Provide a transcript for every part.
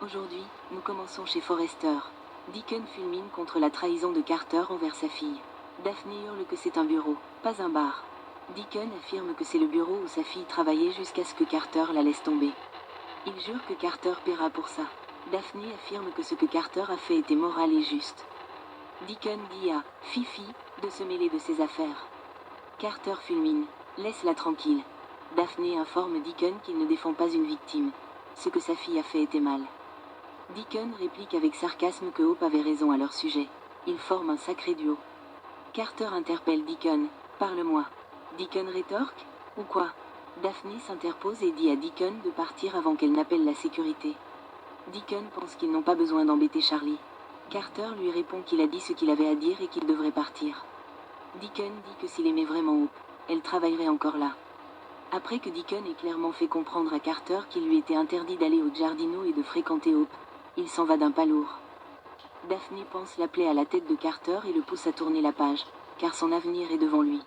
Aujourd'hui, nous commençons chez Forrester. Deacon fulmine contre la trahison de Carter envers sa fille. Daphné hurle que c'est un bureau, pas un bar. Deacon affirme que c'est le bureau où sa fille travaillait jusqu'à ce que Carter la laisse tomber. Il jure que Carter paiera pour ça. Daphné affirme que ce que Carter a fait était moral et juste. Deacon dit à Fifi de se mêler de ses affaires. Carter fulmine. Laisse-la tranquille. Daphné informe Deacon qu'il ne défend pas une victime. Ce que sa fille a fait était mal. Deacon réplique avec sarcasme que Hope avait raison à leur sujet. Ils forment un sacré duo. Carter interpelle Deacon. Parle-moi. Deacon rétorque. Ou quoi? Daphné s'interpose et dit à Deacon de partir avant qu'elle n'appelle la sécurité. Deacon pense qu'ils n'ont pas besoin d'embêter Charlie. Carter lui répond qu'il a dit ce qu'il avait à dire et qu'il devrait partir. Deacon dit que s'il aimait vraiment Hope, elle travaillerait encore là. Après que Deacon ait clairement fait comprendre à Carter qu'il lui était interdit d'aller au Giardino et de fréquenter Hope, il s'en va d'un pas lourd. Daphné pense l'appeler à la tête de Carter et le pousse à tourner la page, car son avenir est devant lui.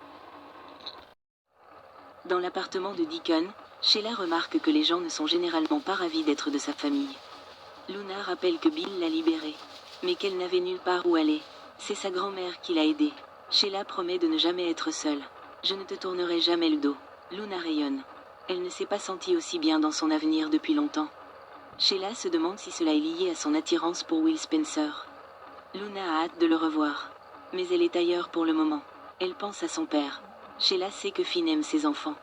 Dans l'appartement de Deacon, Sheila remarque que les gens ne sont généralement pas ravis d'être de sa famille. Luna rappelle que Bill l'a libérée, mais qu'elle n'avait nulle part où aller. C'est sa grand-mère qui l'a aidée. Sheila promet de ne jamais être seule. Je ne te tournerai jamais le dos. Luna rayonne. Elle ne s'est pas sentie aussi bien dans son avenir depuis longtemps. Sheila se demande si cela est lié à son attirance pour Will Spencer. Luna a hâte de le revoir. Mais elle est ailleurs pour le moment. Elle pense à son père. Sheila sait que Finn aime ses enfants.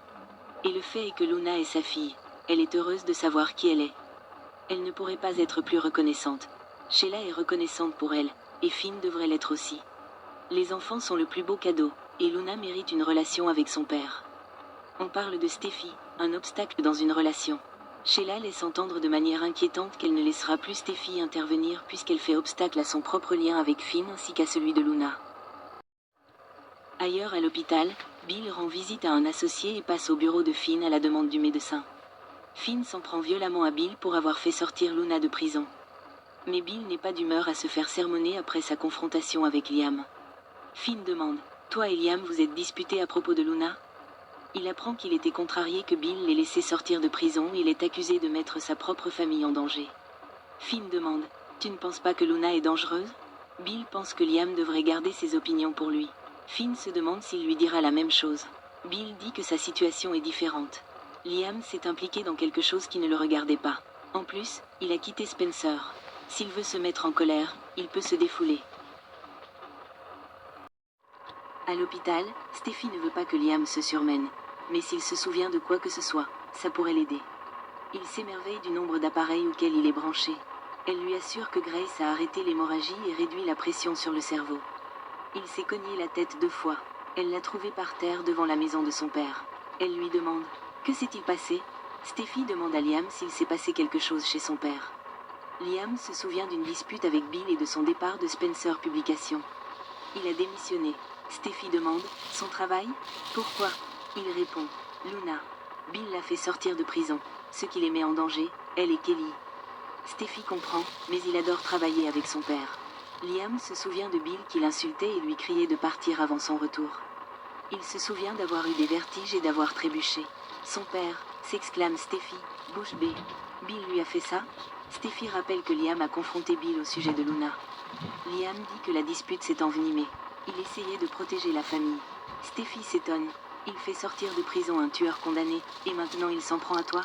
Et le fait est que Luna est sa fille. Elle est heureuse de savoir qui elle est. Elle ne pourrait pas être plus reconnaissante. Sheila est reconnaissante pour elle, et Finn devrait l'être aussi. Les enfants sont le plus beau cadeau, et Luna mérite une relation avec son père. On parle de Steffi, un obstacle dans une relation. Sheila laisse entendre de manière inquiétante qu'elle ne laissera plus Steffi intervenir puisqu'elle fait obstacle à son propre lien avec Finn ainsi qu'à celui de Luna. Ailleurs à l'hôpital, Bill rend visite à un associé et passe au bureau de Finn à la demande du médecin. Finn s'en prend violemment à Bill pour avoir fait sortir Luna de prison. Mais Bill n'est pas d'humeur à se faire sermonner après sa confrontation avec Liam. Finn demande « Toi et Liam vous êtes disputés à propos de Luna ?» Il apprend qu'il était contrarié que Bill l'ait laissé sortir de prison et il est accusé de mettre sa propre famille en danger. Finn demande « Tu ne penses pas que Luna est dangereuse ?» Bill pense que Liam devrait garder ses opinions pour lui. Finn se demande s'il lui dira la même chose. Bill dit que sa situation est différente. Liam s'est impliqué dans quelque chose qui ne le regardait pas. En plus, il a quitté Spencer. S'il veut se mettre en colère, il peut se défouler. À l'hôpital, Steffi ne veut pas que Liam se surmène. Mais s'il se souvient de quoi que ce soit, ça pourrait l'aider. Il s'émerveille du nombre d'appareils auxquels il est branché. Elle lui assure que Grace a arrêté l'hémorragie et réduit la pression sur le cerveau. Il s'est cogné la tête 2 fois. Elle l'a trouvé par terre devant la maison de son père. Elle lui demande « Que s'est-il passé ?» Steffi demande à Liam s'il s'est passé quelque chose chez son père. Liam se souvient d'une dispute avec Bill et de son départ de Spencer Publications. Il a démissionné. Steffi demande « Son travail ? Pourquoi ?» Il répond « Luna. Bill l'a fait sortir de prison. Ce qui les met en danger, elle et Kelly. » Steffi comprend, mais il adore travailler avec son père. Liam se souvient de Bill qui l'insultait et lui criait de partir avant son retour. Il se souvient d'avoir eu des vertiges et d'avoir trébuché. Son père, s'exclame Steffi, bouche bée. Bill lui a fait ça? Steffi rappelle que Liam a confronté Bill au sujet de Luna. Liam dit que la dispute s'est envenimée. Il essayait de protéger la famille. Steffi s'étonne. Il fait sortir de prison un tueur condamné, et maintenant il s'en prend à toi?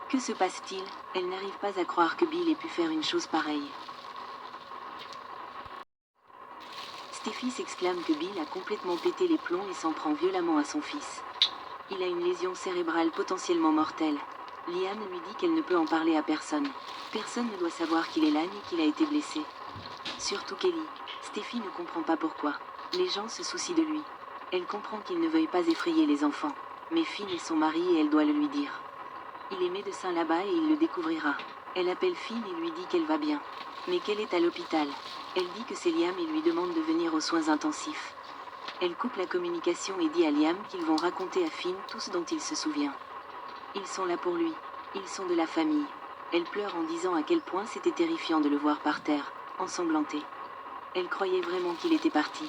Que se passe-t-il? Elle n'arrive pas à croire que Bill ait pu faire une chose pareille. Steffi s'exclame que Bill a complètement pété les plombs et s'en prend violemment à son fils. Il a une lésion cérébrale potentiellement mortelle. Liam lui dit qu'elle ne peut en parler à personne. Personne ne doit savoir qu'il est là ni qu'il a été blessé. Surtout Kelly. Steffi ne comprend pas pourquoi. Les gens se soucient de lui. Elle comprend qu'il ne veuille pas effrayer les enfants. Mais Finn est son mari et elle doit le lui dire. Il est médecin là-bas et il le découvrira. Elle appelle Finn et lui dit qu'elle va bien. Mais qu'elle est à l'hôpital. Elle dit que c'est Liam et lui demande de venir aux soins intensifs. Elle coupe la communication et dit à Liam qu'ils vont raconter à Finn tout ce dont il se souvient. Ils sont là pour lui. Ils sont de la famille. Elle pleure en disant à quel point c'était terrifiant de le voir par terre, ensanglanté. Elle croyait vraiment qu'il était parti.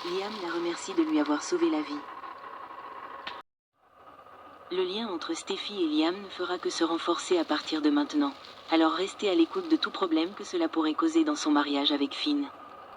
Liam la remercie de lui avoir sauvé la vie. Le lien entre Steffi et Liam ne fera que se renforcer à partir de maintenant. Alors restez à l'écoute de tout problème que cela pourrait causer dans son mariage avec Finn.